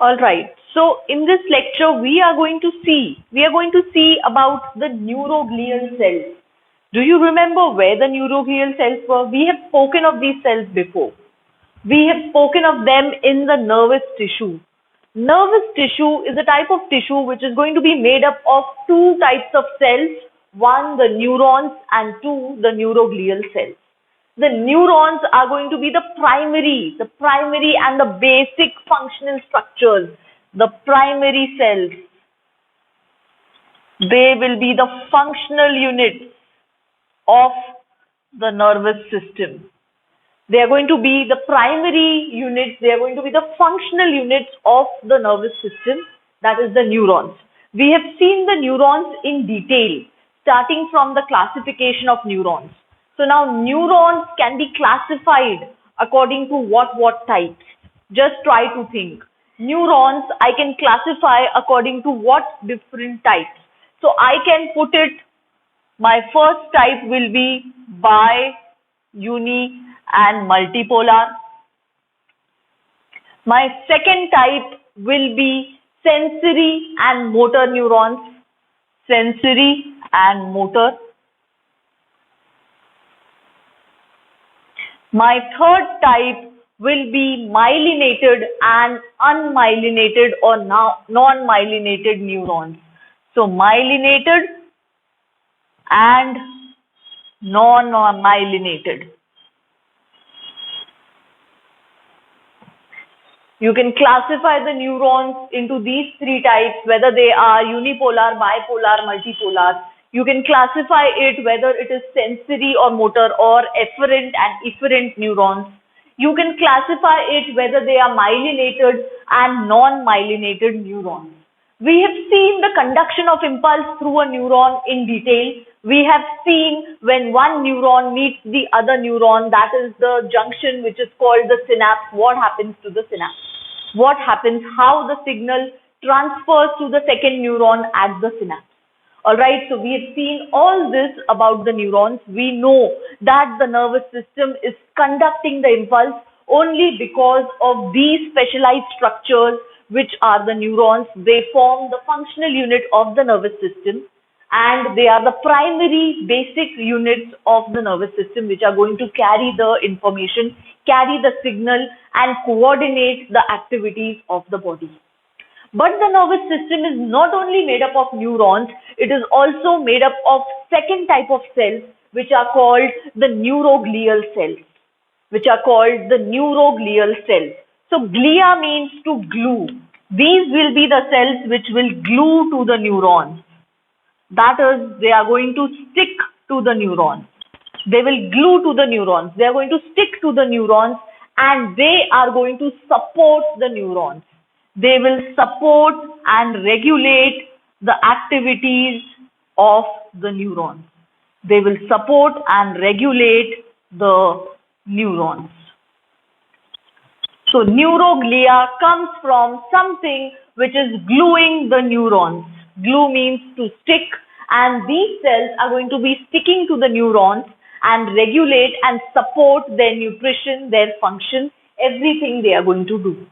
All right. So in this lecture, we are going to see about the neuroglial cells. Do you remember where the neuroglial cells were? We have spoken of these cells before. We have spoken of them in the nervous tissue. Nervous tissue is a type of tissue which is going to be made up of two types of cells. One, the neurons, and two, the neuroglial cells. The neurons are going to be the primary and the basic functional structures. The primary cells, they will be the functional units of the nervous system. They are going to be the primary units, they are going to be the functional units of the nervous system, that is the neurons. We have seen the neurons in detail, starting from the classification of neurons. So now neurons can be classified according to what types? Just try to think. Neurons I can classify according to what different types? So I can put it, my first type will be bi, uni and multipolar. My second type will be sensory and motor neurons. Sensory and motor. My third type will be myelinated and unmyelinated or non-myelinated neurons. So myelinated and non-myelinated. You can classify the neurons into these three types, whether they are unipolar, bipolar, multipolar. You can classify it whether it is sensory or motor or efferent and efferent neurons. You can classify it whether they are myelinated and non-myelinated neurons. We have seen the conduction of impulse through a neuron in detail. We have seen when one neuron meets the other neuron, that is the junction which is called the synapse, what happens to the synapse. What happens, how the signal transfers to the second neuron at the synapse. Alright, so we have seen all this about the neurons. We know that the nervous system is conducting the impulse only because of these specialized structures which are the neurons. They form the functional unit of the nervous system and they are the primary basic units of the nervous system which are going to carry the information, carry the signal and coordinate the activities of the body. But the nervous system is not only made up of neurons, it is also made up of second type of cells which are called the neuroglial cells. So glia means to glue. These will be the cells which will glue to the neurons. That is, they are going to stick to the neurons. They will glue to the neurons. They are going to stick to the neurons and they are going to support the neurons. They will support and regulate the activities of the neurons. They will support and regulate the neurons. So neuroglia comes from something which is gluing the neurons. Glue means to stick, and these cells are going to be sticking to the neurons and regulate and support their nutrition, their function, everything they are going to do.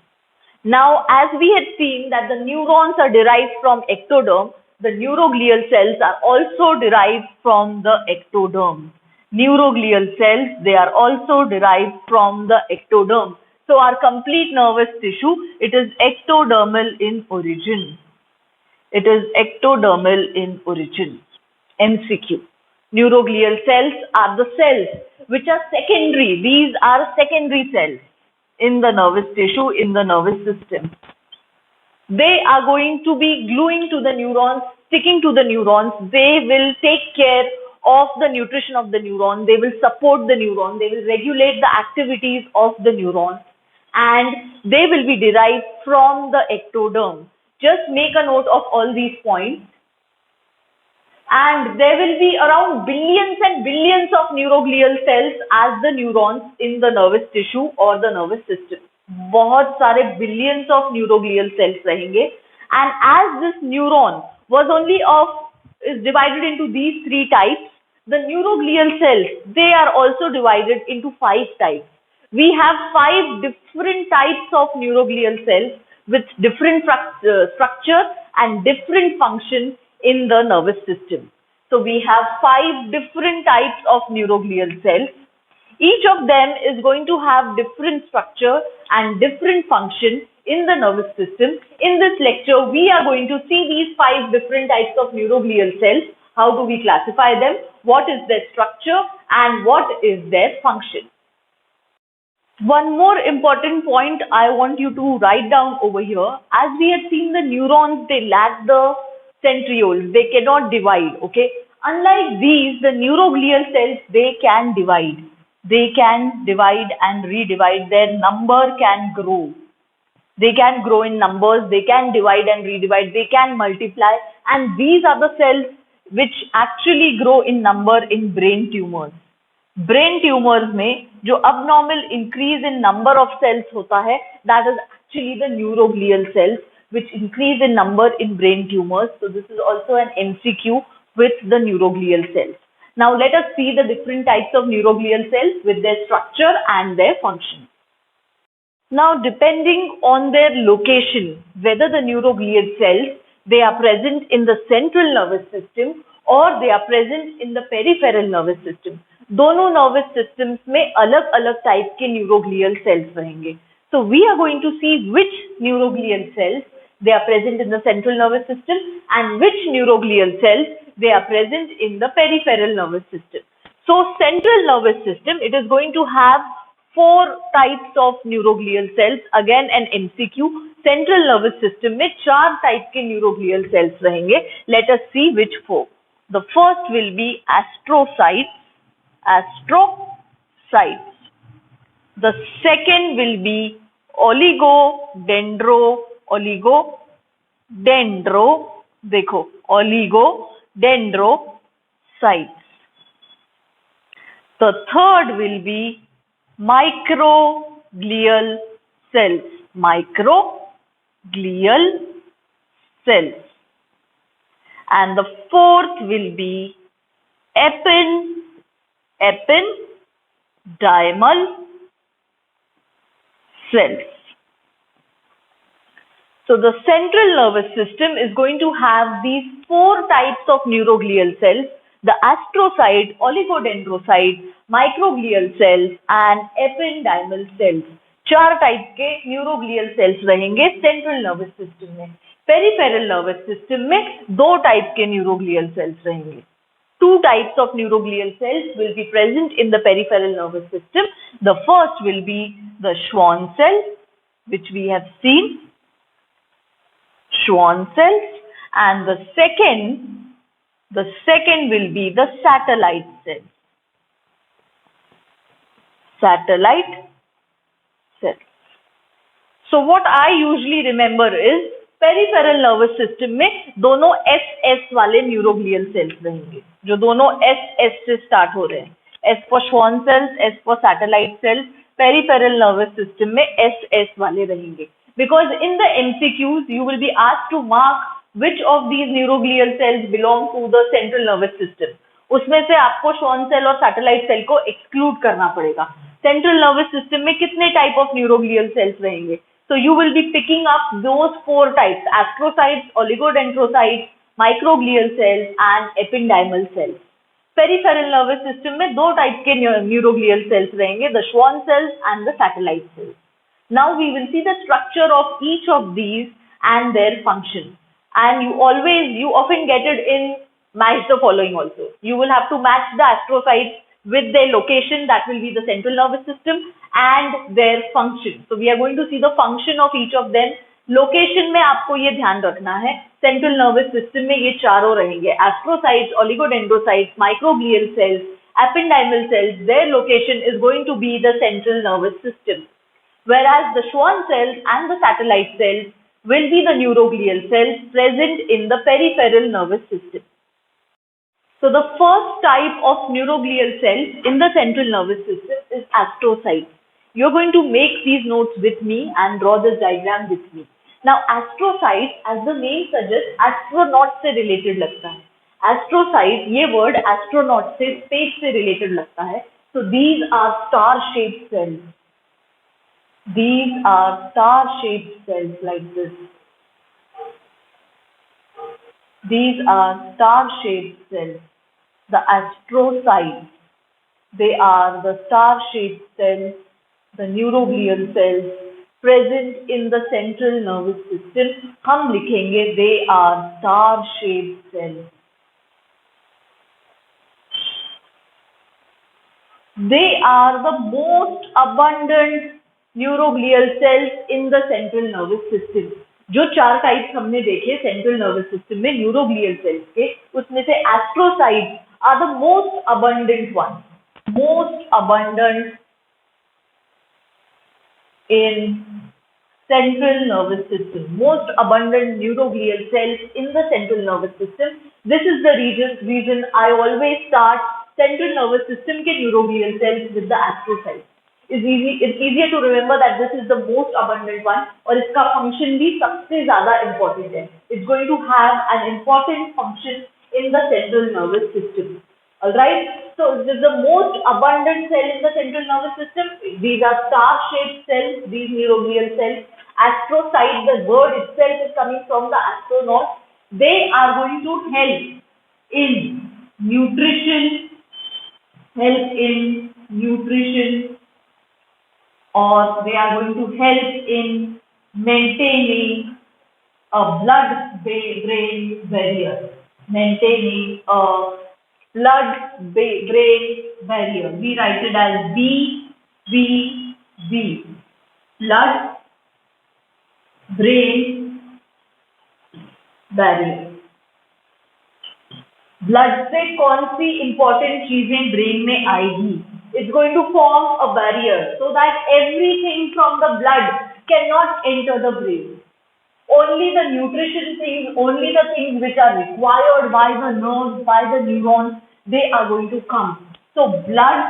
Now, as we had seen that the neurons are derived from ectoderm, the neuroglial cells are also derived from the ectoderm. Neuroglial cells, they are also derived from the ectoderm. So, our complete nervous tissue, it is ectodermal in origin. It is ectodermal in origin. MCQ. Neuroglial cells are the cells which are secondary. These are secondary cells in the nervous tissue, in the nervous system. They are going to be gluing to the neurons, sticking to the neurons. They will take care of the nutrition of the neuron. They will support the neuron. They will regulate the activities of the neuron. And they will be derived from the ectoderm. Just make a note of all these points. And there will be around billions and billions of neuroglial cells as the neurons in the nervous tissue or the nervous system. बहुत सारे billions of neuroglial cells रहेंगे. And as this neuron is divided into these three types, the neuroglial cells, they are also divided into 5 types. We have 5 different types of neuroglial cells with different structure and different function in the nervous system. So we have 5 different types of neuroglial cells. Each of them is going to have different structure and different function in the nervous system. In this lecture, we are going to see these 5 different types of neuroglial cells. How do we classify them? What is their structure and what is their function? One more important point I want you to write down over here. As we have seen, the neurons, they lack the centrioles. They cannot divide, okay? Unlike these, the neuroglial cells, they can divide. They can divide and redivide. Their number can grow. They can grow in numbers. They can divide and redivide. They can multiply. And these are the cells which actually grow in number in brain tumors. Brain tumours में जो abnormal increase in number of cells होता है, that is actually the neuroglial cells which increase in number in brain tumors. So this is also an MCQ with the neuroglial cells. Now let us see the different types of neuroglial cells with their structure and their function. Now depending on their location, whether the neuroglial cells, they are present in the central nervous system or they are present in the peripheral nervous system. दोनों nervous systems में अलग अलग type के neuroglial cells रहेंगे. So we are going to see which neuroglial cells they are present in the central nervous system and which neuroglial cells they are present in the peripheral nervous system. So central nervous system, it is going to have 4 types of neuroglial cells. Again an MCQ. Central nervous system में 4 type के neuroglial cells रहेंगे. Let us see which 4. The first will be astrocytes. The second will be oligodendrocytes. The third will be microglial cells. And the fourth will be ependymal cells. So the central nervous system is going to have these 4 types of neuroglial cells: the astrocyte, oligodendrocyte, microglial cells and ependymal cells. 4 type के neuroglial sales रहेंगे central nervous system में. Peripheral nervous system में 2 type के neuroglial sales रहेंगे. 2 types of neuroglial cells will be present in the peripheral nervous system. The first will be the Schwann cells, which we have seen. Schwann cells. And the second will be the satellite cells. So what I usually remember is peripheral nervous system में दोनों S वाले neuroglial sales रहेंगे, जो दोनों S से start हो रहे हैं. S for Schwann cells, S for satellite cells. Peripheral nervous system में एस वाले रहेंगे. Because in the MCQs you will be asked to mark which of these neuroglial cells belong to the central nervous system. उसमें से आपको Schwann cell और satellite cell को exclude करना पड़ेगा. सेंट्रल नर्वस सिस्टम में कितने टाइप ऑफ न्यूरोग्लियल सेल्स रहेंगे? So you will be picking up those 4 types: astrocytes, oligodendrocytes, microglial cells and ependymal cells. Peripheral nervous system में 2 type के neuroglial cells रहेंगे, the Schwann cells and the satellite cells. Now we will see the structure of each of these and their function. And you often get it in match the following also. You will have to match the astrocytes with their location, that will be the central nervous system, and their function. So we are going to see the function of each of them. Location में आपको ये ध्यान रखना है, central nervous system में ये चारों रहेंगे: astrocytes, oligodendrocytes, microglial cells, ependymal cells. Their location is going to be the central nervous system, whereas the Schwann cells and the satellite cells will be the neuroglial cells present in the peripheral nervous system. So the first type of neuroglial cells in the central nervous system is astrocytes. You're going to make these notes with me and draw this diagram with me. Now astrocytes, as the name suggests, astronaut से related लगता है. Astrocyte, ये word astronaut से space से related लगता है. So these are star-shaped cells. These are star-shaped cells like this. These are star-shaped cells, the astrocytes. They are the star-shaped cells, the neuroglial cells present in the central nervous system. हम लिखेंगे they are star-shaped cells. They are the most abundant neuroglial cells in the central nervous system. जो 4 types हमने देखे central nervous system में neuroglial cells के, उसमें से astrocytes are the most abundant one, most abundant in central nervous system, most abundant neuroglial cells in the central nervous system. This is the reason I always start central nervous system के neuroglial cells with the astrocytes. It's easier to remember that this is the most abundant one और इसका function भी सबसे ज़्यादा important है. It's going to have an important function in the central nervous system. Alright, so this is the most abundant cell in the central nervous system. These are star-shaped cells, these neuroglial cells. Astrocyte, the word itself is coming from the astronaut. They are going to help in nutrition, or they are going to help in maintaining a blood-brain barrier, maintaining a blood-brain barrier. We write it as BBB, blood-brain barrier. Blood से कौन सी important चीजें brain में आएगी? It's going to form a barrier so that everything from the blood cannot enter the brain. Only the nutrition things, only the things which are required by the nerves, by the neurons, they are going to come. So blood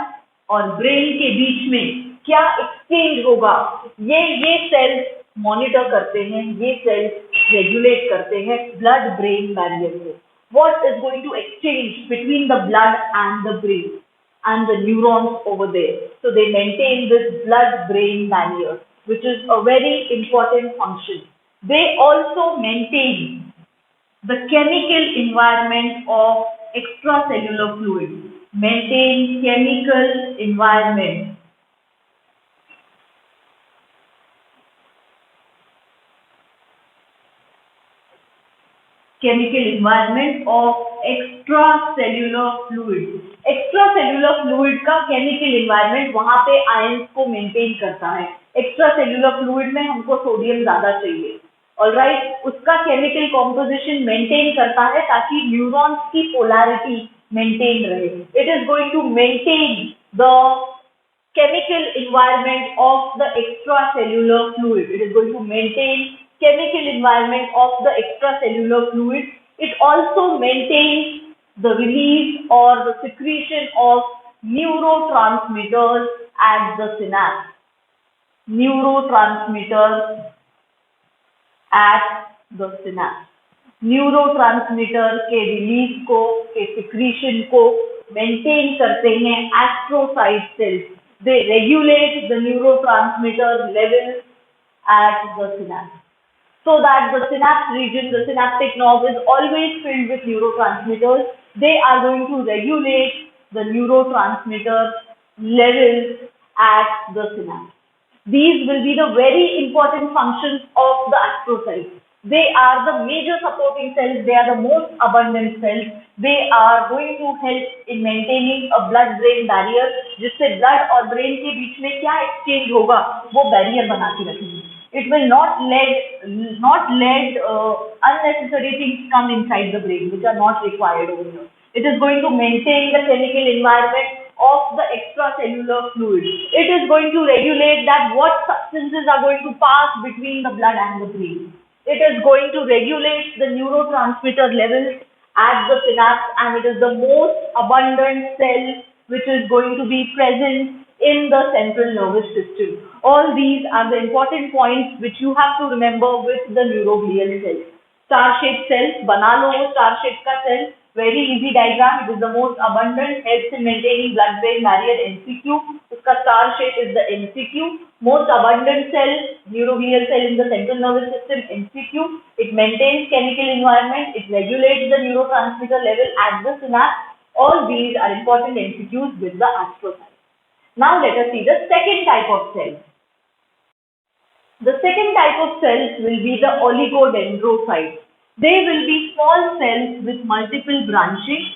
और brain के बीच में क्या exchange होगा? ये cells monitor करते हैं, ये cells regulate करते हैं blood brain barrier को. What is going to exchange between the blood and the brain and the neurons over there? So they maintain this blood-brain barrier, which is a very important function. They also maintain the chemical environment of extracellular fluid. Maintain chemical environment. Chemical environment of extracellular fluid. Extracellular fluid का chemical environment वहाँ पे ions को maintain करता है. Extracellular fluid में हमको sodium ज़्यादा चाहिए. Alright, उसका chemical composition maintain करता है ताकि neurons की polarity maintain रहे. It is going to maintain the chemical environment of the extracellular fluid. It is going to maintain chemical environment of the extracellular fluid. It also maintains the release or the secretion of neurotransmitters at the synapse. Neurotransmitters at the synapse. Neurotransmitter के release को, के secretion को maintain करते हैं astrocyte cells. They regulate the neurotransmitter levels at the synapse. So that the synapse region, the synaptic nerve is always filled with neurotransmitters. They are going to regulate the neurotransmitter levels at the synapse. These will be the very important functions of the astrocytes. They are the major supporting cells. They are the most abundant cells. They are going to help in maintaining a blood-brain barrier, जिससे blood और brain के बीच में क्या exchange होगा, वो barrier बना के रखेंगे. It will not let unnecessary things come inside the brain which are not required over here. It is going to maintain the chemical environment of the extracellular fluid. It is going to regulate that what substances are going to pass between the blood and the brain. It is going to regulate the neurotransmitter levels at the synapse, and it is the most abundant cell which is going to be present in the central nervous system. All these are the important points which you have to remember with the neuroglial cells. Star-shaped cells, बना लो वो star-shaped का cell, Very easy diagram. It is the most abundant, helps in maintaining blood-brain barrier, MCQ. उसका star shape is the MCQ. Most abundant cell, neuroglial cell in the central nervous system, MCQ. It maintains chemical environment. It regulates the neurotransmitter level at the synapse. All these are important MCQs with the astrocyte. Now let us see the second type of cell. The second type of cells will be the oligodendrocytes. They will be small cells with multiple branching.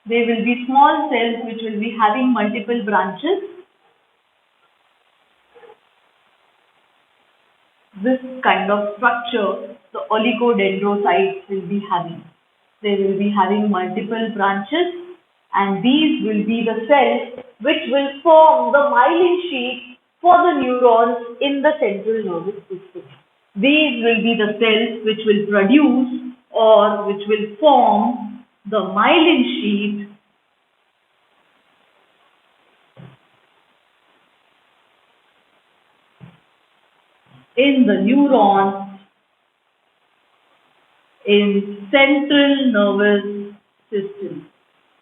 They will be small cells which will be having multiple branches. This kind of structure the oligodendrocytes will be having. They will be having multiple branches, and these will be the cells which will form the myelin sheath for the neurons in the central nervous system. These will be the cells which will produce or which will form the myelin sheath in the neurons in central nervous system.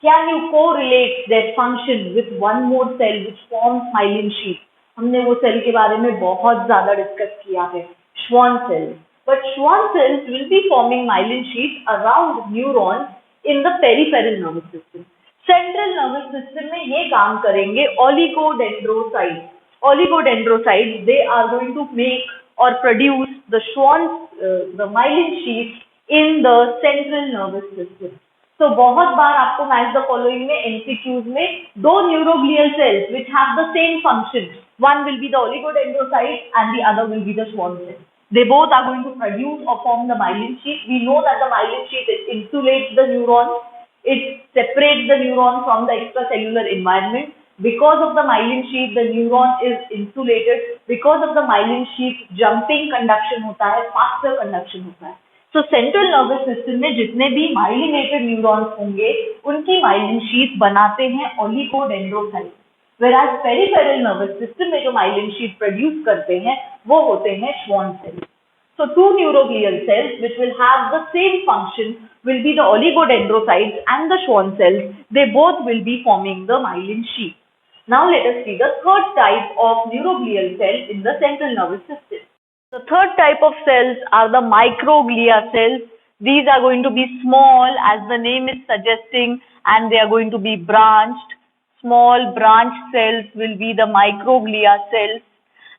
Can you correlate that function with one more cell which forms myelin sheath? हमने वो cell के बारे में बहुत ज्यादा discuss किया है, Schwann cells. But Schwann cells will be forming myelin sheath around neurons in the peripheral nervous system. Central nervous system में ये काम करेंगे oligodendrocytes. Oligodendrocytes, they are going to make or produce the the myelin sheath in the central nervous system. तो बहुत बार आपको match the following में MCQs में दो neuroglial cells which have the same function. One will be the oligodendrocyte and the other will be the Schwann cell. They both are going to produce or form the myelin sheath. We know that the myelin sheath insulates the neuron. It separates the neuron from the extracellular environment. Because of the myelin sheath, the neuron is insulated. Because of the myelin sheath, jumping conduction होता है, faster conduction होता है. So central nervous system में जितने भी myelinated neurons होंगे, उनकी myelin sheath बनाते हैं oligodendrocytes. Whereas peripheral nervous system में जो myelin sheath produce करते हैं, वो होते हैं Schwann cells. So two neuroglial cells which will have the same function will be the oligodendrocytes and the Schwann cells. They both will be forming the myelin sheath. Now let us see the third type of neuroglial cell in the central nervous system. The third type of cells are the microglia cells. These are going to be small as the name is suggesting, and they are going to be branched. Small branched cells will be the microglia cells,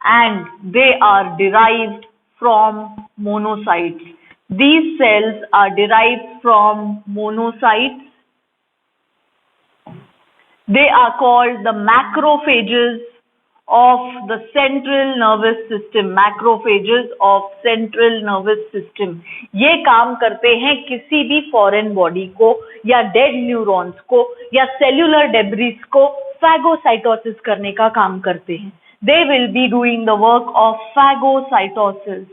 and they are derived from monocytes. These cells are derived from monocytes. They are called the macrophages of the central nervous system. Macrophages of central nervous system. ये काम करते हैं किसी भी foreign body को या dead neurons को या cellular debris को phagocytosis करने का काम करते हैं. They will be doing the work of phagocytosis.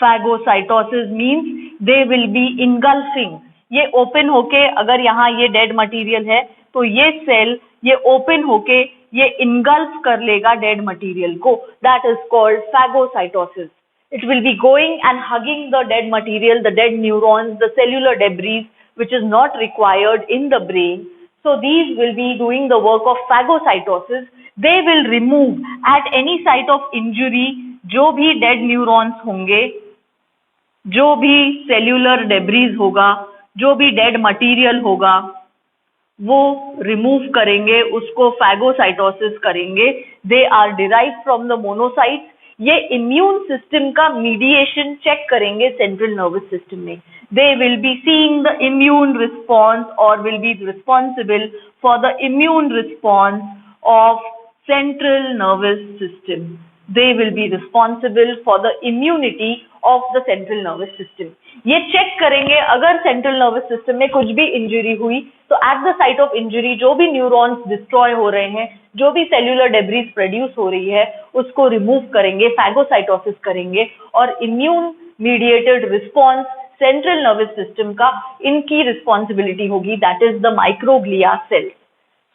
Phagocytosis means they will be engulfing. ये open होके अगर यहाँ ये dead material है तो ये cell ये open होके ये engulf कर लेगा dead material को. That is called phagocytosis. It will be going and hugging the dead material, the dead neurons, the cellular debris which is not required in the brain. So these will be doing the work of phagocytosis. They will remove at any site of injury जो भी dead neurons होंगे, जो भी cellular debris होगा, जो भी dead material होगा, वो रिमूव करेंगे, उसको फैगोसाइटोसिस करेंगे. They are derive from the monocytes. ये इम्यून सिस्टम का मीडिएशन चेक करेंगे सेंट्रल नर्वस सिस्टम में. They will be seeing the immune response और will be responsible for the immune response of central nervous system. They will be responsible for the immunity of the central nervous system. ये check करेंगे अगर central nervous system में कुछ भी injury हुई तो at the site of injury जो भी न्यूरॉन्स डिस्ट्रॉय हो रहे हैं, जो भी सेल्यूलर डेब्रिस प्रोड्यूस हो रही है, उसको रिमूव करेंगे, फैगोसाइटोसिस करेंगे और immune mediated response central nervous system का इनकी रिस्पॉन्सिबिलिटी होगी. That is the microglia cells.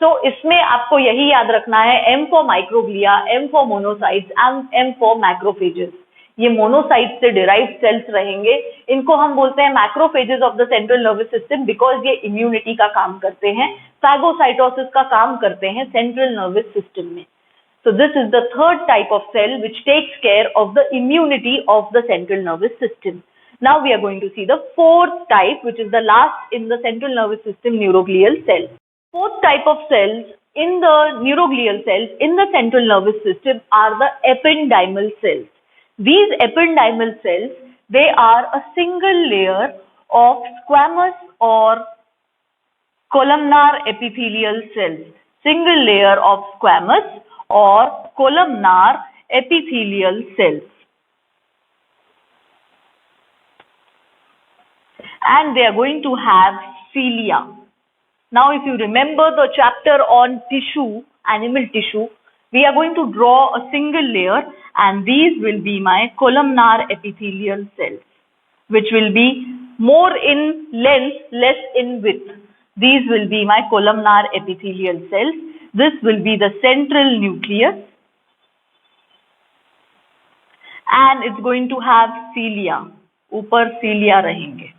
तो इसमें आपको यही याद रखना है, M for microglia, M for monocytes and M for macrophages. ये मोनोसाइट से डिराइव्ड सेल्स रहेंगे. इनको हम बोलते हैं macrophages of the central nervous system because ये इम्यूनिटी का काम करते हैं, फैगोसाइटोसिस का काम करते हैं सेंट्रल नर्वस सिस्टम में. So this is the third type of cell which takes care of the immunity of the central nervous system. Now we are going to see the fourth type, which is the last in the central nervous system, neuroglial cells. Fourth type of cells in the neuroglial cells in the central nervous system are the ependymal cells. These ependymal cells, they are a single layer of squamous or columnar epithelial cells. Single layer of squamous or columnar epithelial cells, and they are going to have cilia. Now if you remember the chapter on tissue, animal tissue, we are going to draw a single layer, and these will be my columnar epithelial cells, which will be more in length, less in width. These will be my columnar epithelial cells. This will be the central nucleus, and it's going to have cilia. ऊपर cilia रहेंगे.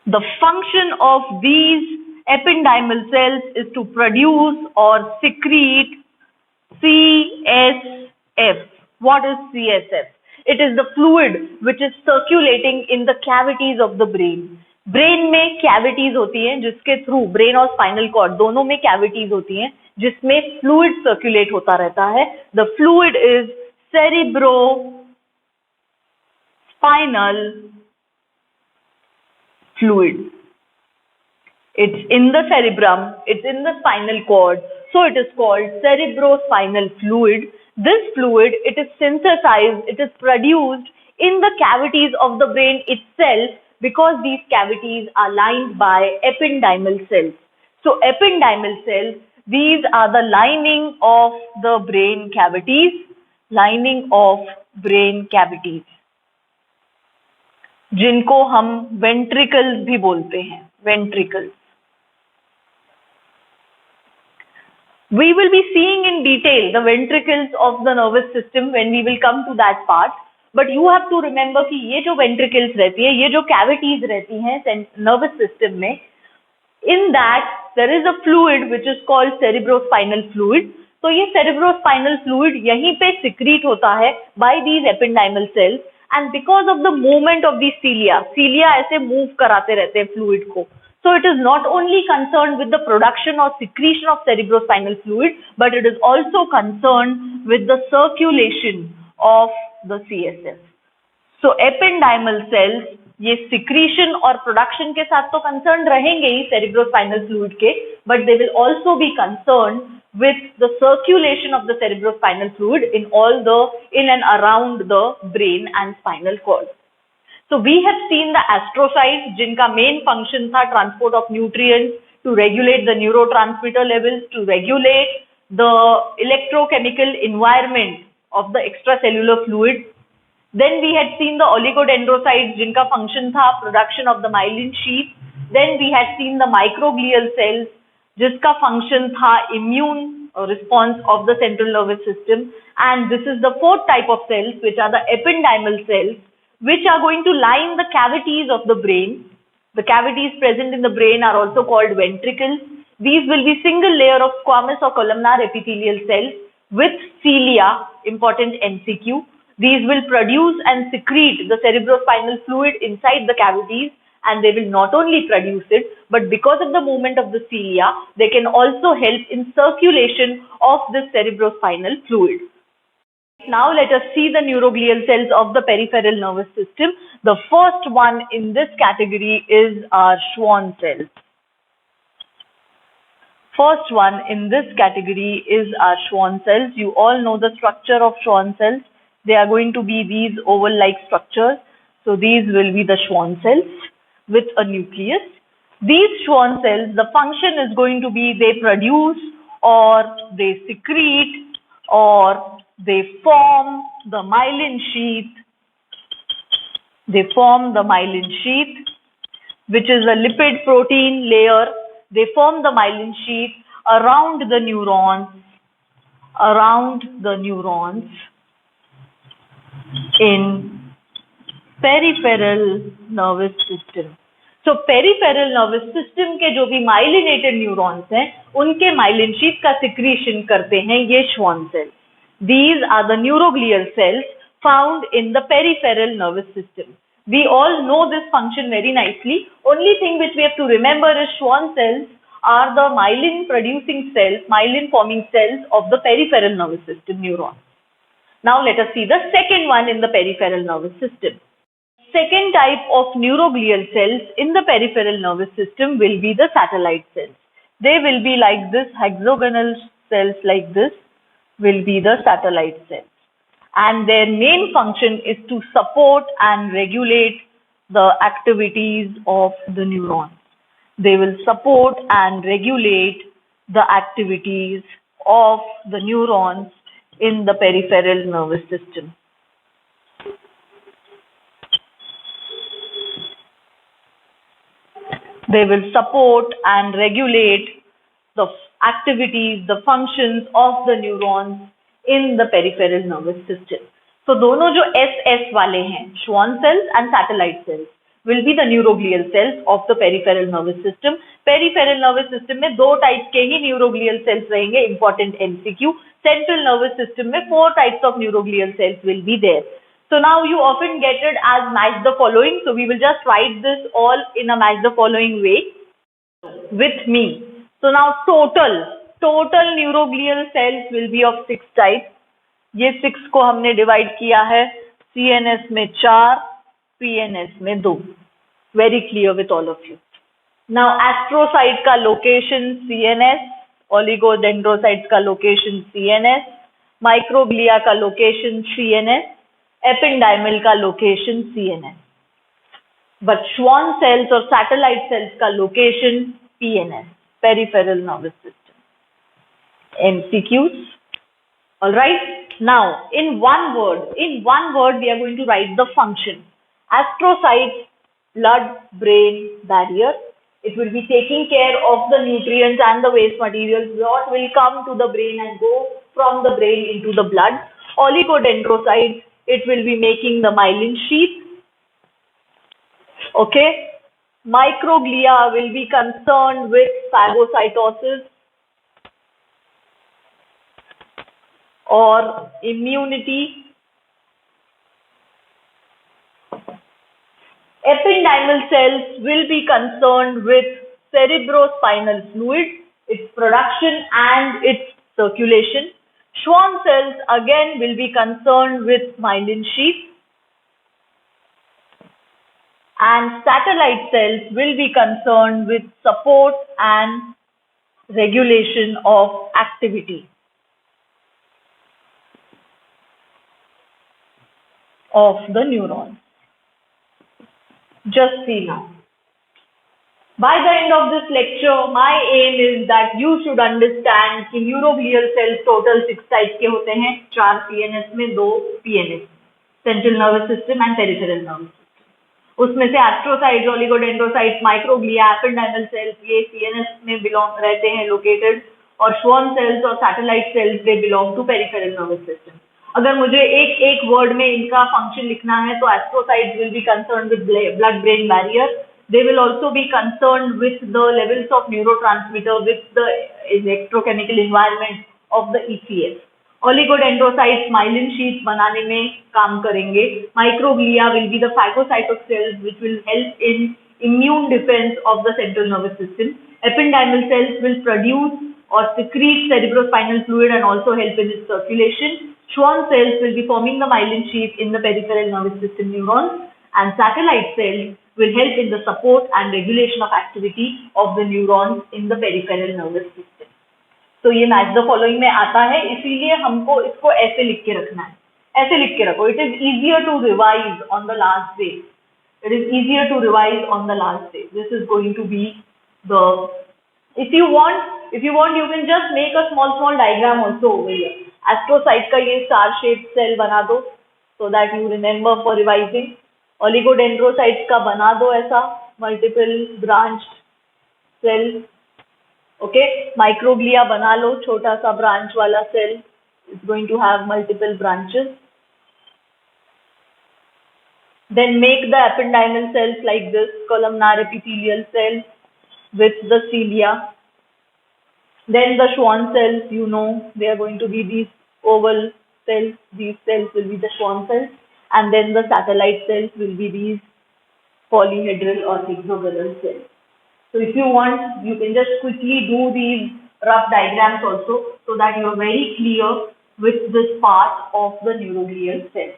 The function of these ependymal cells is to produce or secrete CSF. What is CSF? It is the fluid which is circulating in the cavities of the brain. Brain में cavities होती हैं जिसके through, brain और spinal cord दोनों में cavities होती हैं जिसमें फ्लूइड सर्कुलेट होता रहता है. The fluid is cerebro spinal fluid. It's in the cerebrum, it's in the spinal cord, so it is called cerebrospinal fluid. This fluid, it is synthesized, it is produced in the cavities of the brain itself because these cavities are lined by ependymal cells. So ependymal cells, these are the lining of the brain cavities, lining of brain cavities, जिनको हम ventricles भी बोलते हैं, ventricles. We will be seeing in detail the ventricles of the nervous system when we will come to that part. But you have to remember कि ये जो ventricles रहती है, ये जो cavities रहती हैं nervous system में, in that there is a fluid which is called cerebrospinal fluid. तो ये cerebrospinal fluid यहीं पे secrete होता है by these ependymal cells, and because of the movement of these cilia, cilia ऐसे move कराते रहते हैं fluid को. So it is not only concerned with the production or secretion of cerebrospinal fluid, but it is also concerned with the circulation of the CSF. So ependymal cells ये secretion और production के साथ तो concerned रहेंगे ही cerebrospinal fluid के, but they will also be concerned with the circulation of the cerebrospinal fluid in and around the brain and spinal cord. So we have seen the astrocytes जिनका main function था transport of nutrients, to regulate the neurotransmitter levels, to regulate the electrochemical environment of the extracellular fluid. Then we had seen the oligodendrocytes जिनका function था production of the myelin sheath. Then we had seen the microglial cells जिसका function था immune response of the central nervous system. And this is the fourth type of cells, which are the ependymal cells, which are going to line the cavities of the brain. The cavities present in the brain are also called ventricles. These will be single layer of squamous or columnar epithelial cells with cilia, important MCQ. These will produce and secrete the cerebrospinal fluid inside the cavities, and they will not only produce it, but because of the movement of the cilia, they can also help in circulation of this cerebrospinal fluid. Now let us see the neuroglial cells of the peripheral nervous system. The first one in this category is our Schwann cells. First one in this category is our Schwann cells. You all know the structure of Schwann cells. They are going to be these oval-like structures. So these will be the Schwann cells with a nucleus. These Schwann cells, the function is going to be they produce or they secrete or they form the myelin sheath. They form the myelin sheath, which is a lipid protein layer. They form the myelin sheath around the neurons, around the neurons in peripheral nervous system. So peripheral nervous system के जो भी myelinated neurons हैं, उनके myelin sheath का secretion करते हैं ये Schwann cells. These are the neuroglial cells found in the peripheral nervous system. We all know this function very nicely. Only thing which we have to remember is Schwann cells are the myelin producing cells, myelin forming cells of the peripheral nervous system neurons. Now let us see the second one in the peripheral nervous system. Second type of neuroglial cells in the peripheral nervous system will be the satellite cells. They will be like this, hexagonal cells like this will be the satellite cells. And their main function is to support and regulate the activities of the neurons. They will support and regulate the activities of the neurons in the peripheral nervous system. They will support and regulate the activities, the functions of the neurons in the peripheral nervous system. So दोनों जो SS वाले हैं, Schwann cells and satellite cells, will be the neuroglial cells of the peripheral nervous system. Peripheral nervous system में दो type के ही neuroglial cells रहेंगे, important MCQ. Central nervous system में 4 types of neuroglial cells will be there. So now you often get it as match the following. So we will just write this all in a match the following way with me. So now total neuroglial cells will be of 6 types. ये 6 को हमने divide किया है CNS में 4, PNS में 2. Very clear with all of you. Now astrocyte का location CNS, oligodendrocytes का location CNS, microglia का location CNS, ependymal का location CNS. But Schwann cells or satellite cells का location PNS, peripheral nervous system. MCQs. All right. Now, in one word, we are going to write the function. Astrocytes, blood-brain barrier. It will be taking care of the nutrients and the waste materials what will come to the brain and go from the brain into the blood. Oligodendrocytes, it will be making the myelin sheath. Okay. Microglia will be concerned with phagocytosis or immunity. Ependymal cells will be concerned with cerebrospinal fluid, its production and its circulation. Schwann cells again will be concerned with myelin sheath. And satellite cells will be concerned with support and regulation of activity of the neurons. Just see now. By the end of this lecture, my aim is that you should understand कि neuroglial cells total 6 types के होते हैं, 4 CNS में, 2 PNS, central nervous system and peripheral nervous system. उसमें से astrocytes, oligodendrocytes, microglia, ependymal cells ये CNS में belong रहते हैं located और Schwann cells और satellite cells they belong to peripheral nervous system. अगर मुझे एक वर्ड में इनका फंक्शन लिखना है तो astrocytes will be concerned with blood-brain barrier. They will also be concerned with the levels of neurotransmitter with the electrochemical environment of the ECS. Oligodendrocytes myelin sheath बनाने में काम करेंगे. Microglia will be the phagocytic cells which will help in immune defense of the central nervous system. Ependymal cells will produce or secrete cerebrospinal fluid and also help in its circulation. Schwann cells will be forming the myelin sheath in the peripheral nervous system neurons, and satellite cells will help in the support and regulation of activity of the neurons in the peripheral nervous system. तो ये match the following में आता है, इसीलिए हमको इसको ऐसे लिख के रखना है. ऐसे लिख के रखो. It is easier to revise on the last day. It is easier to revise on the last day. This is going to be the. If you want, you can just make a small diagram also over here. Astrocyte का ये star shaped cell बना दो so that you remember for revising. Oligodendrocytes का बना दो ऐसा multiple branched cell. Okay, microglia बना लो छोटा सा branch वाला cell. It's going to have multiple branches. Then make the ependymal cells like this, columnar epithelial cells with the cilia. Then the Schwann cells, you know, they are going to be these oval cells. These cells will be the Schwann cells. And then the satellite cells will be these polyhedral or hexagonal cells. So if you want, you can just quickly do these rough diagrams also so that you are very clear with this part of the neuroglial cell.